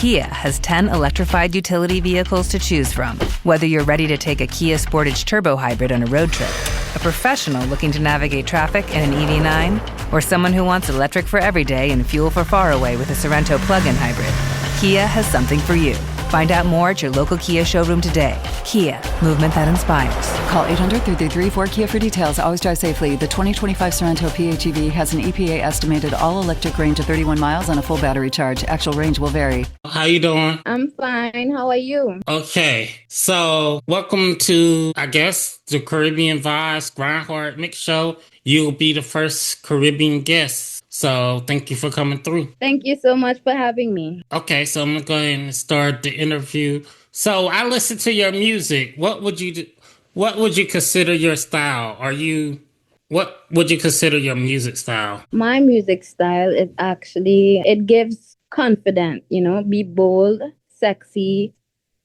Kia has 10 electrified utility vehicles to choose from. Whether you're ready to take a Kia Sportage Turbo Hybrid on a road trip, a professional looking to navigate traffic in an EV9, or someone who wants electric for every day and fuel for far away with a Sorento plug-in hybrid, Kia has something for you. Find out more at your local Kia showroom today. Kia, movement that inspires. Call 800-333-4KIA for details. Always drive safely. The 2025 Sorento PHEV has an EPA estimated all-electric range of 31 miles on a full battery charge. Actual range will vary. How you doing? I'm fine. How are you? Okay, so welcome to, I guess, the Caribbean Vibes Grindhard Mix Show. You'll be the first Caribbean guest. So thank you for coming through. Thank you so much for having me. Okay, so I'm going to go ahead and start the interview. So I listened to your music. What would you do? What would you consider your style? What would you consider your music style? My music style is actually, it gives confidence, be bold, sexy,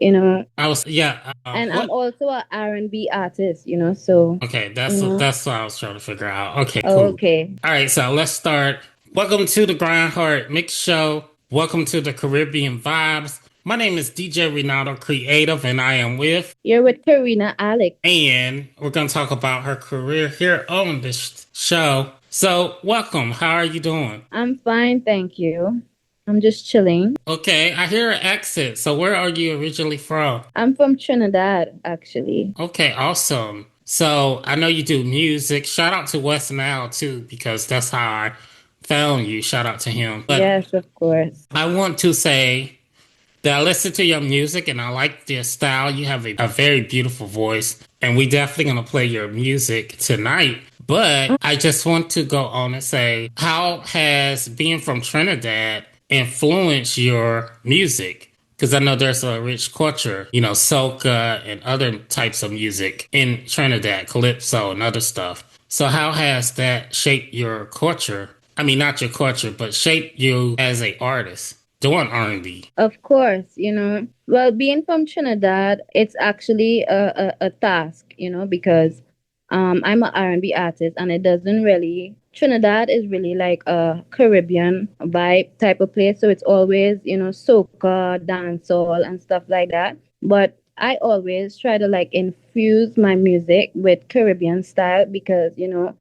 And I'm also an R&B artist, so. Okay, that's what I was trying to figure out. Okay, cool. Okay. All right, so let's start. Welcome to the Grindhard Mix Show. Welcome to the Caribbean Vibes. My name is DJ Renaldo Creative, and I am with... You're with Kerina Alex. And we're going to talk about her career here on this show. So, welcome. How are you doing? I'm fine, thank you. I'm just chilling. Okay, I hear an accent. So, where are you originally from? I'm from Trinidad, actually. Okay, awesome. So, I know you do music. Shout out to West Nile, too, because that's how I found you. Shout out to him. But yes, of course. I want to say that I listen to your music and I like your style. You have a very beautiful voice, and we definitely going to play your music tonight. But I just want to go on and say, how has being from Trinidad influenced your music? Because I know there's a rich culture, soca and other types of music in Trinidad, calypso and other stuff. So how has that shaped your culture? I mean, not your culture, but shaped you as an artist doing R&B? Of course, well, being from Trinidad, it's actually a task, because I'm an R&B artist, and it doesn't really... Trinidad is really like a Caribbean vibe type of place. So it's always, soca, dancehall and stuff like that. But I always try to infuse my music with Caribbean style because,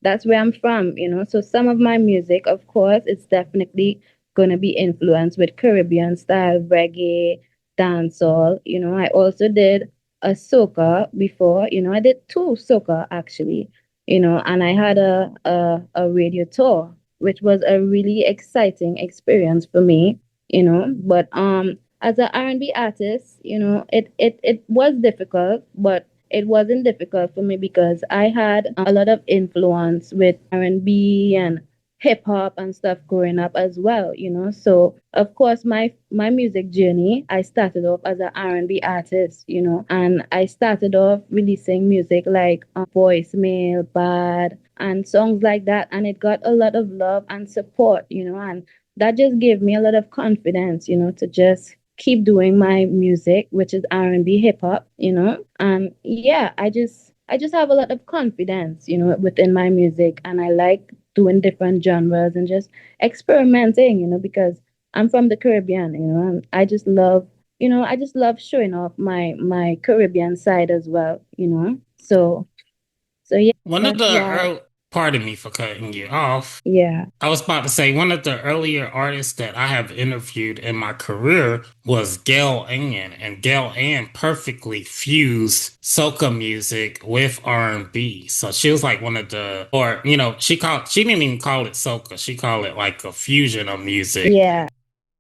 that's where I'm from, So some of my music, of course, it's definitely going to be influenced with Caribbean style, reggae, dancehall. I also did a soca before, I did 2 soca actually. And I had a radio tour, which was a really exciting experience for me, But as an R&B artist, it was difficult, but it wasn't difficult for me because I had a lot of influence with R&B and hip hop and stuff growing up as well, So of course my music journey, I started off as an R&B artist, and I started off releasing music like Voicemail, Bad, and songs like that, and it got a lot of love and support, and that just gave me a lot of confidence, to just keep doing my music, which is R&B hip hop, and yeah, I just have a lot of confidence, within my music, and I like doing different genres and just experimenting, because I'm from the Caribbean, and I just love showing off my Caribbean side as well, So yeah. Pardon me for cutting you off. Yeah. I was about to say one of the earlier artists that I have interviewed in my career was Gail Ann, and Gail Ann perfectly fused soca music with R&B. So she was like one of the, she didn't even call it soca. She called it like a fusion of music. Yeah.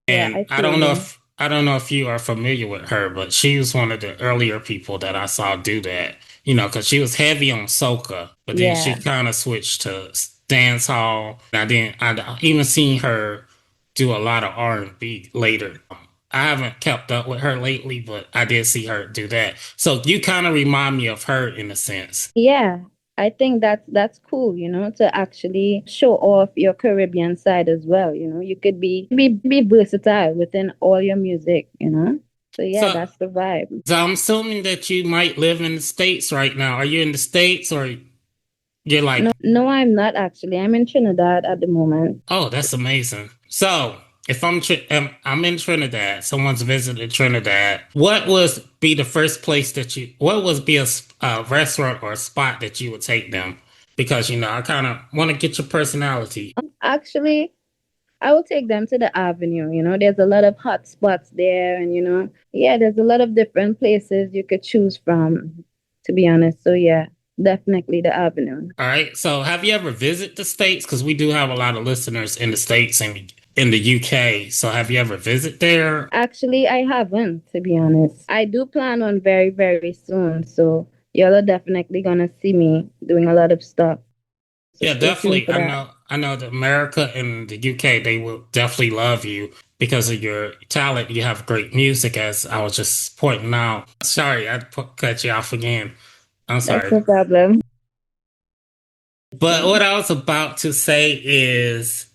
And I don't know if you are familiar with her, but she was one of the earlier people that I saw do that. Because she was heavy on soca, but then she kind of switched to dance hall. I even seen her do a lot of R&B later. I haven't kept up with her lately, but I did see her do that. So you kind of remind me of her in a sense. Yeah, I think that's cool, to actually show off your Caribbean side as well. You could be versatile within all your music, So yeah, that's the vibe. So I'm assuming that you might live in the States right now. Are you in the States or you're like... No, I'm not actually. I'm in Trinidad at the moment. Oh, that's amazing. So if I'm in Trinidad, someone's visited Trinidad, what would be the first place that what would be a restaurant or a spot that you would take them? Because, I kind of want to get your personality. Actually, I will take them to the Avenue. There's a lot of hot spots there, and yeah, there's a lot of different places you could choose from, to be honest. So yeah, definitely the Avenue. All right. So have you ever visited the States? Because we do have a lot of listeners in the States and in the UK. So have you ever visited there? Actually, I haven't, to be honest. I do plan on very, very soon. So y'all are definitely gonna see me doing a lot of stuff. So Yeah, stay tuned definitely. for I that. know. I know that America and the UK, they will definitely love you because of your talent. You have great music, as I was just pointing out. Sorry, cut you off again. I'm That's sorry. no problem. But what I was about to say is,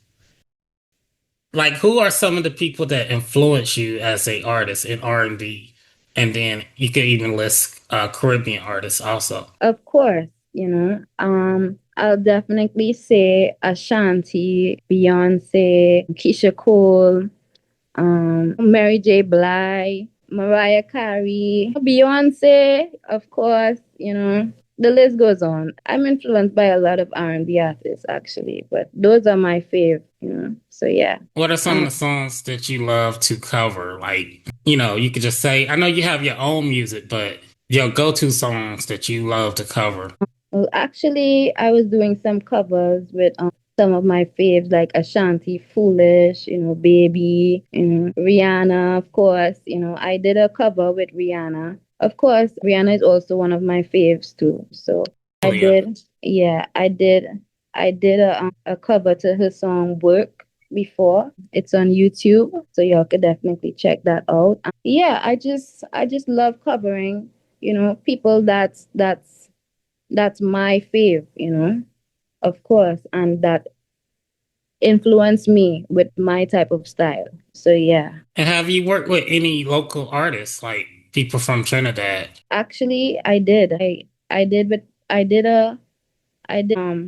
like, who are some of the people that influence you as a artist in R&B? And then you could even list Caribbean artists also. Of course, I'll definitely say Ashanti, Beyonce, Keisha Cole, Mary J. Blige, Mariah Carey, Beyonce, of course, the list goes on. I'm influenced by a lot of R&B artists actually, but those are my fave. So yeah. What are some of the songs that you love to cover? Like, you could just say, I know you have your own music, but your go-to songs that you love to cover. Well, actually, I was doing some covers with some of my faves like Ashanti, Foolish, Baby, Rihanna, of course. I did a cover with Rihanna. Of course, Rihanna is also one of my faves too. So I Oh, yeah. did, yeah, I did a cover to her song Work before. It's on YouTube, so y'all could definitely check that out. Yeah, I just love covering, people that's my fave, of course, and that influenced me with my type of style. So yeah. And have you worked with any local artists, like people from Trinidad? Actually, I did. I did with I did a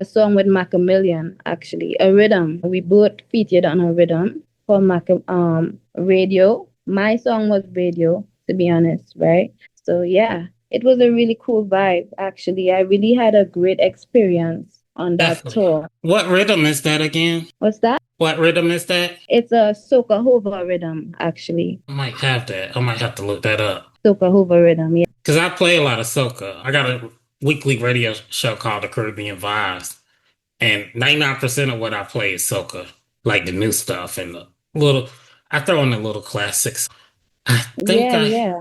song with Macamillion, actually, a rhythm. We both featured on a rhythm called Radio. My song was Radio, to be honest, right? So yeah, it was a really cool vibe, actually. I really had a great experience on that Definitely. tour. What rhythm is that again? What's that? What rhythm is that? It's a soca hova rhythm, actually. I might have that. I might have to look that up. Soca hova rhythm, yeah. Because I play a lot of soca. I got a weekly radio show called The Caribbean Vibes. And 99% of what I play is soca. Like the new stuff and the little, I throw in the little classics. I think Yeah, I yeah.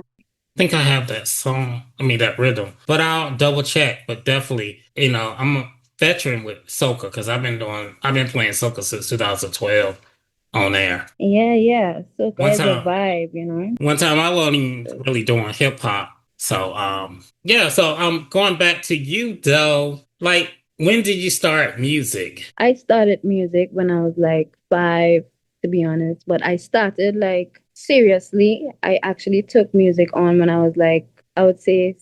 think I have that song, that rhythm. But I'll double check. But definitely, I'm a veteran with soca because I've been playing soca since 2012 on air. Yeah, yeah. One Soca is a time, vibe. one time I wasn't even really doing hip hop. So, yeah. So, going back to you though, like, when did you start music? I started music when I was like 5, to be honest, but I started like seriously. I actually took music on when I was like, I would say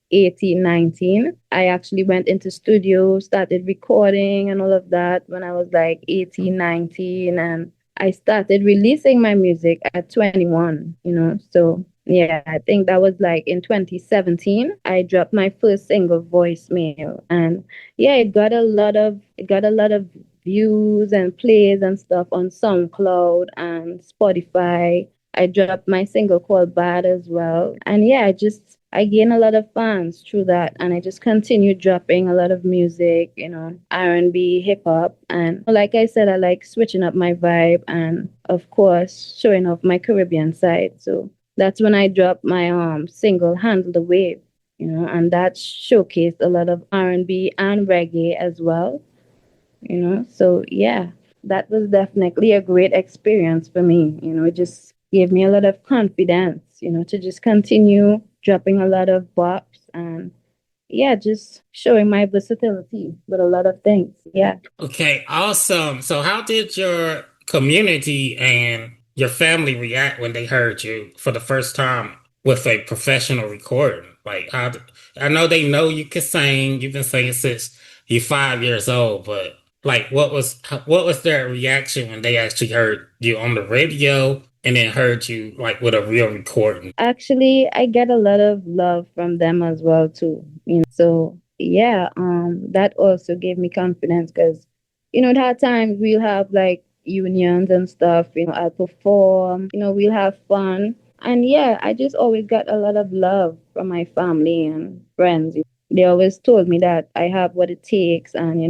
18, 19. I actually went into studio, started recording and all of that when I was like 18, 19, and I started releasing my music at 21. So yeah, I think that was like in 2017. I dropped my first single, Voicemail, and yeah, it got a lot of views and plays and stuff on SoundCloud and Spotify. I dropped my single called Bad as well. And yeah, I gained a lot of fans through that, and I just continued dropping a lot of music, R&B, hip hop, and like I said, I like switching up my vibe and of course showing off my Caribbean side. So that's when I dropped my single Handle the Wave, and that showcased a lot of R&B and reggae as well. So yeah, that was definitely a great experience for me. It just gave me a lot of confidence, to just continue dropping a lot of bops and yeah, just showing my versatility with a lot of things. Yeah. Okay, awesome. So, how did your community and your family react when they heard you for the first time with a professional recording? Like, I know they know you can sing. You've been singing since you're 5 years old, but Like, what was their reaction when they actually heard you on the radio and then heard you like with a real recording? Actually, I get a lot of love from them as well too. So yeah, that also gave me confidence because, there are times we'll have like unions and stuff. I'll perform. We'll have fun, and yeah, I just always got a lot of love from my family and friends. They always told me that I have what it takes, and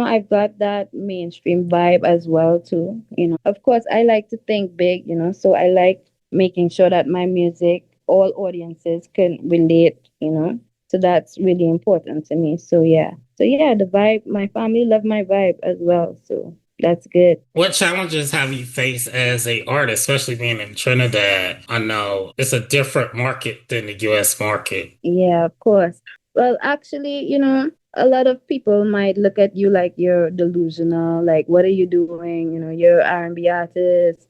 I've got that mainstream vibe as well too. Of course, I like to think big. So I like making sure that my music, all audiences can relate. So that's really important to me. So yeah, the vibe, my family love my vibe as well. So that's good. What challenges have you faced as a artist, especially being in Trinidad? I know it's a different market than the US market. Yeah, of course. Well, actually, a lot of people might look at you like you're delusional. Like, what are you doing? You're R&B artist.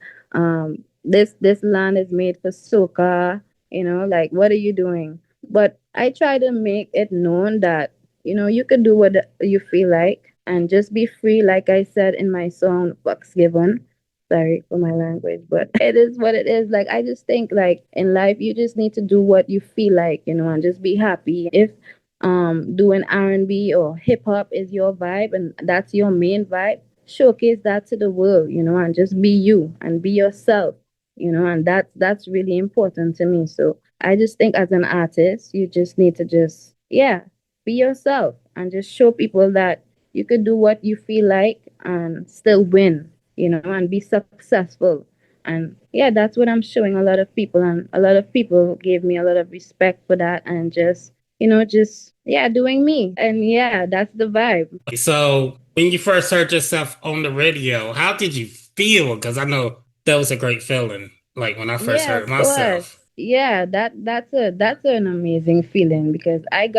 This land is made for soca. Like, what are you doing? But I try to make it known that you can do what you feel like and just be free. Like I said in my song, "Fucks Given." Sorry for my language, but it is what it is. Like, I just think like in life you just need to do what you feel like, and just be happy. If doing R&B or hip hop is your vibe and that's your main vibe, showcase that to the world, and just be you and be yourself, and that's really important to me. So I just think as an artist, you just need to just, yeah, be yourself and just show people that you could do what you feel like and still win, and be successful. And yeah, that's what I'm showing a lot of people. And a lot of people gave me a lot of respect for that and just, yeah, doing me. And yeah, that's the vibe. So, when you first heard yourself on the radio, how did you feel? Because I know that was a great feeling. Like when I first Yeah, heard of course. myself. Yeah, that's an amazing feeling because I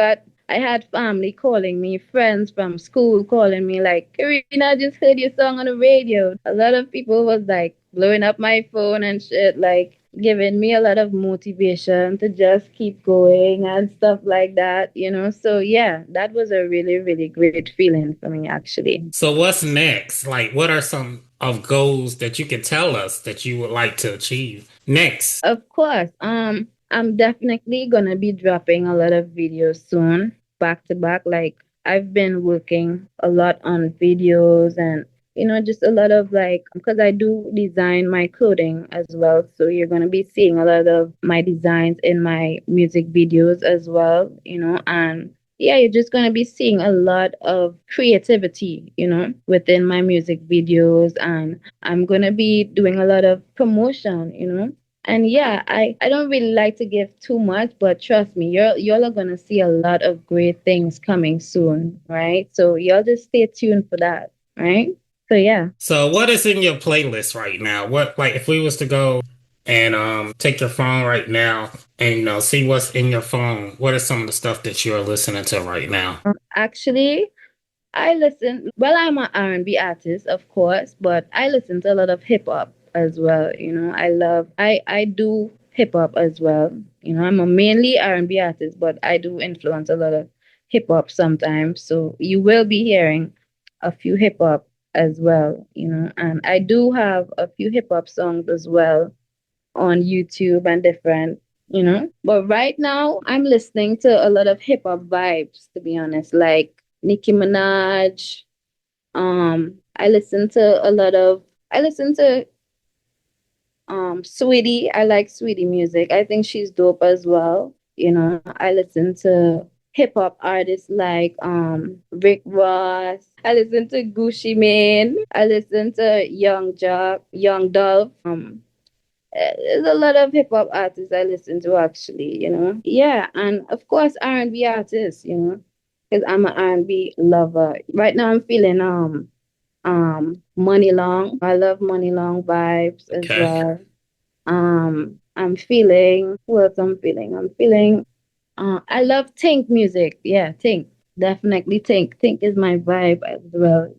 had family calling me, friends from school calling me like, "Karina, I just heard your song on the radio." A lot of people was like blowing up my phone and shit, like giving me a lot of motivation to just keep going and stuff like that. So yeah, that was a really, really great feeling for me actually. So, what's next? Like, what are some of goals that you can tell us that you would like to achieve next? Of course. I'm definitely gonna be dropping a lot of videos soon, back to back. Like I've been working a lot on videos and just a lot of like because I do design my clothing as well. So you're gonna be seeing a lot of my designs in my music videos as well. And yeah, you're just gonna be seeing a lot of creativity, within my music videos and I'm gonna be doing a lot of promotion. And yeah, I don't really like to give too much, but trust me, y'all are gonna see a lot of great things coming soon, right? So y'all just stay tuned for that, right? So yeah. So, what is in your playlist right now? What, like, if we was to go and take your phone right now and see what's in your phone, what are some of the stuff that you're listening to right now? Actually, I listen. Well, I'm an R&B artist, of course, but I listen to a lot of hip hop as well. I do hip hop as well. I'm a mainly R&B artist, but I do influence a lot of hip hop sometimes. So you will be hearing a few hip hop as well. And I do have a few hip hop songs as well on YouTube and different. But right now, I'm listening to a lot of hip hop vibes, to be honest, like Nicki Minaj. I listen to a lot of, I listen to Sweetie. I like Sweetie music. I think she's dope as well. I listen to hip hop artists like Rick Ross. I listen to Gucci Mane. I listen to Young Jock, Young Dove. There's a lot of hip hop artists I listen to actually. Yeah, and of course R&B artists, because I'm an R&B lover. Right now I'm feeling Money Long. I love Money Long vibes as Okay. well. I'm feeling who else I'm feeling? I'm feeling I love Tink music. Yeah, Tink. Definitely Tink. Tink is my vibe as well.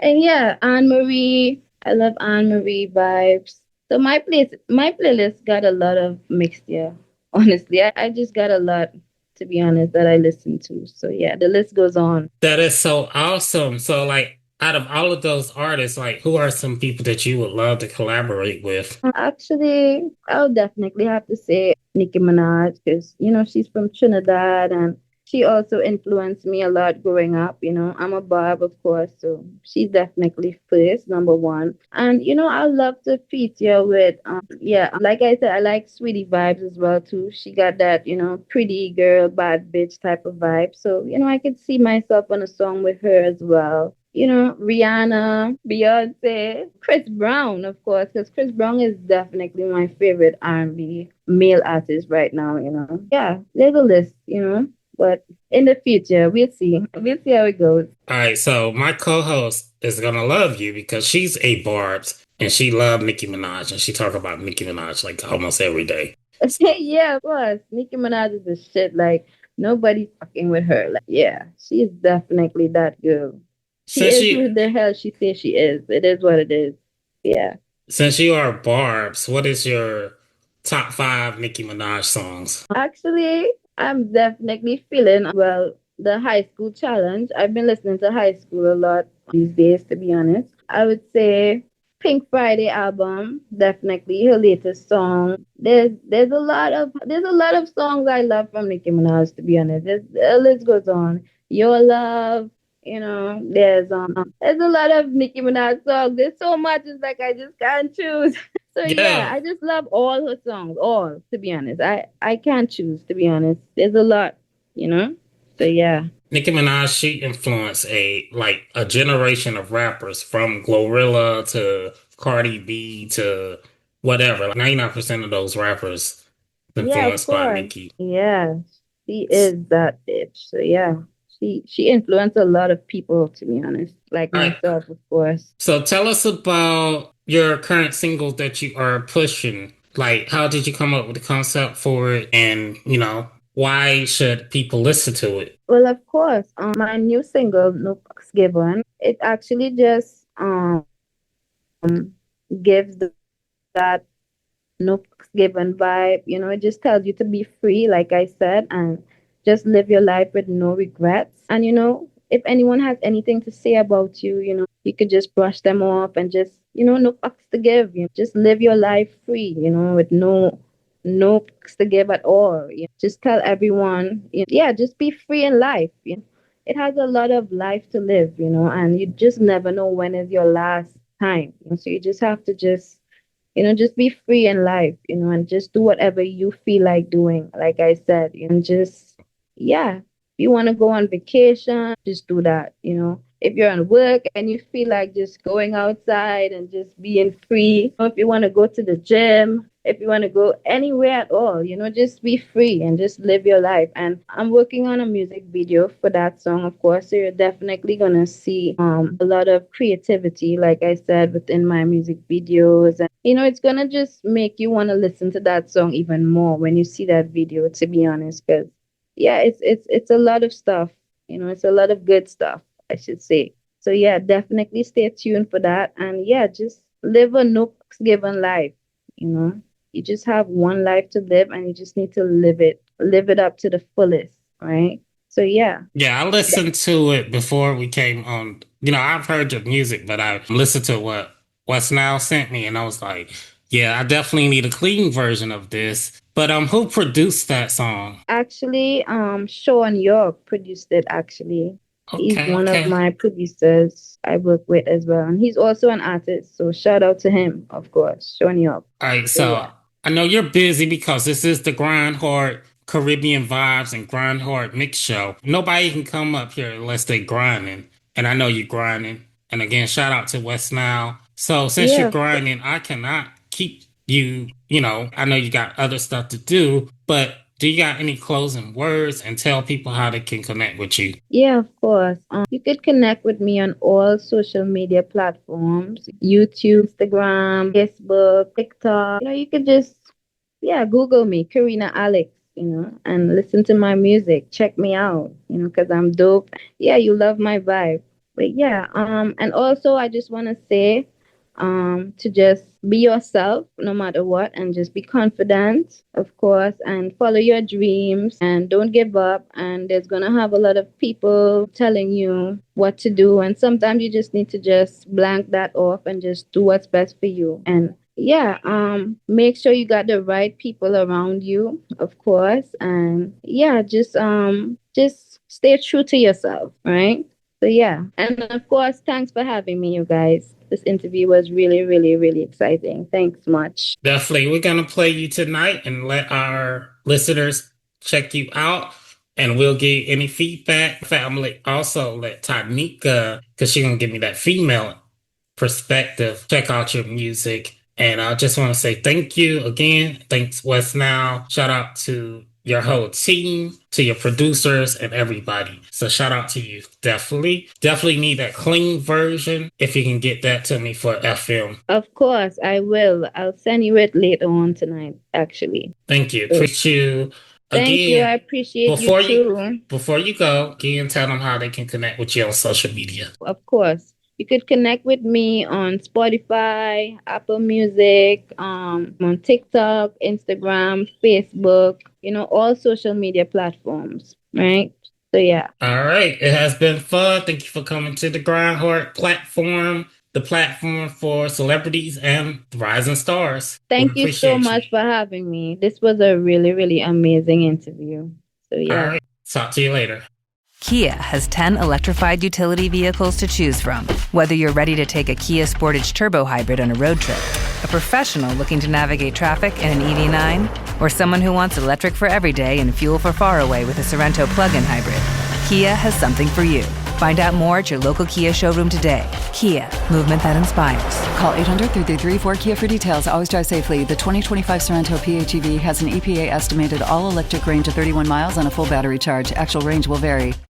And yeah, Anne Marie. I love Anne Marie vibes. So my playlist got a lot of mixed, yeah. Honestly, I just got a lot. to be honest, that I listen to. So yeah, the list goes on. That is so awesome. So, like, out of all of those artists, like, who are some people that you would love to collaborate with? Actually, I'll definitely have to say Nicki Minaj because, she's from Trinidad and she also influenced me a lot growing up. I'm a Barb, of course, so she's definitely first, number one. And, I love to feature with, yeah, like I said, I like Sweetie vibes as well, too. She got that, pretty girl, bad bitch type of vibe. So, I could see myself on a song with her as well. Rihanna, Beyonce, Chris Brown, of course, because Chris Brown is definitely my favorite R&B male artist right now. Yeah, there's a list. But in the future, we'll see. We'll see how it goes. All right, so my co-host is gonna love you because she's a Barb's and she loved Nicki Minaj and she talk about Nicki Minaj like almost every day. Yeah, of course. Nicki Minaj is the shit. Like, nobody's fucking with her. Like, yeah, she is definitely that girl. She Since is who you the hell she says she is. It is what it is. Yeah. since you are Barb's, what is your top five Nicki Minaj songs? Actually, I'm definitely feeling, well, the high school challenge. I've been listening to high school a lot these days, to be honest. I would say Pink Friday album, definitely her latest song. There's a lot of songs I love from Nicki Minaj, to be honest. The list goes on. Your Love, there's a lot of Nicki Minaj songs. There's so much, it's like I just can't choose. So yeah, Yeah, I just love all her songs, all, to be honest. I can't choose, to be honest. There's a lot, you know. So yeah. Nicki Minaj, she influenced a generation of rappers from Glorilla to Cardi B to whatever. Like 99% of those rappers Yeah, of influenced by course. Nicki. Yeah, she is that bitch. So yeah, she influenced a lot of people, to be honest, like All right, myself, of course. so tell us about your current singles that you are pushing. Like, how did you come up with the concept for it? And, why should people listen to it? Well, of course, my new single, No Fucks Given, it actually just gives that no fucks given vibe. It just tells you to be free, like I said, and just live your life with no regrets. And if anyone has anything to say about you, you could just brush them off and just, no fucks to give. Just live your life free, with no fucks to give at all. Just tell everyone, yeah, just be free in life. It has a lot of life to live, and you just never know when is your last time. So you just have to just be free in life, and just do whatever you feel like doing. Like I said, just, yeah, if you want to go on vacation, just do that. If you're on work and you feel like just going outside and just being free, if you want to go to the gym, if you want to go anywhere at all, just be free and just live your life. And I'm working on a music video for that song, of course. So you're definitely gonna see a lot of creativity, like I said, within my music videos. And it's gonna just make you want to listen to that song even more when you see that video, to be honest. Because yeah, it's a lot of stuff. It's a lot of good stuff, I should say. So yeah, definitely stay tuned for that. And yeah, just live a no fucks given life. You know, you just have one life to live, and you just need to live it up to the fullest, right? So yeah. Yeah, I listened to it before we came on. I've heard your music, but I listened to what What's Now sent me, and I was like, yeah, I definitely need a clean version of this. But who produced that song? Actually, Sean York produced it. Actually, he's Okay, one of okay. my producers I work with as well, and he's also an artist. So shout out to him, of course, Sean York. All right, So so yeah, I know you're busy because this is the Grind Hard Caribbean Vibes and Grind Hard Mix Show. Nobody can come up here unless they grinding, and I know you're grinding. And again, shout out to West Now. So since you're yeah. grinding, I cannot keep you. I know you got other stuff to do, but do you got any closing words and tell people how they can connect with you? Yeah, of course. You could connect with me on all social media platforms: YouTube, Instagram, Facebook, TikTok. You could just, yeah, Google me, Kerina Alex, and listen to my music. Check me out, because I'm dope. Yeah, you love my vibe. But yeah, and also I just want to say, to just be yourself no matter what, and just be confident, of course, and follow your dreams and don't give up. And there's gonna have a lot of people telling you what to do, and sometimes you just need to just blank that off and just do what's best for you. And yeah, make sure you got the right people around you, of course. And yeah, just stay true to yourself, right? So yeah. And of course, thanks for having me, you guys. This interview was really, really, really exciting. Thanks much. Definitely. We're going to play you tonight and let our listeners check you out. And we'll get any feedback. Family also let Tanika, because she's going to give me that female perspective, check out your music. And I just want to say thank you again. Thanks, West Now. Shout out to your whole team, to your producers and everybody. So shout out to you. Definitely need that clean version. If you can get that to me for FM. Of course, I will. I'll send you it later on tonight, actually. Thank you. Appreciate you. Thank you. I appreciate you too. Before you go, again, tell them how they can connect with you on social media. Of course. You could connect with me on Spotify, Apple Music, on TikTok, Instagram, Facebook, all social media platforms, right? So, yeah. All right. It has been fun. Thank you for coming to the Grindheart platform, the platform for celebrities and rising stars. Thank you so much for having me. This was a really, really amazing interview. So, yeah. All right. Talk to you later. Kia has 10 electrified utility vehicles to choose from. Whether you're ready to take a Kia Sportage Turbo Hybrid on a road trip, a professional looking to navigate traffic in an EV9, or someone who wants electric for every day and fuel for far away with a Sorento plug-in hybrid, Kia has something for you. Find out more at your local Kia showroom today. Kia, movement that inspires. Call 800-3334-KIA for details. Always drive safely. The 2025 Sorento PHEV has an EPA estimated all-electric range of 31 miles on a full battery charge. Actual range will vary.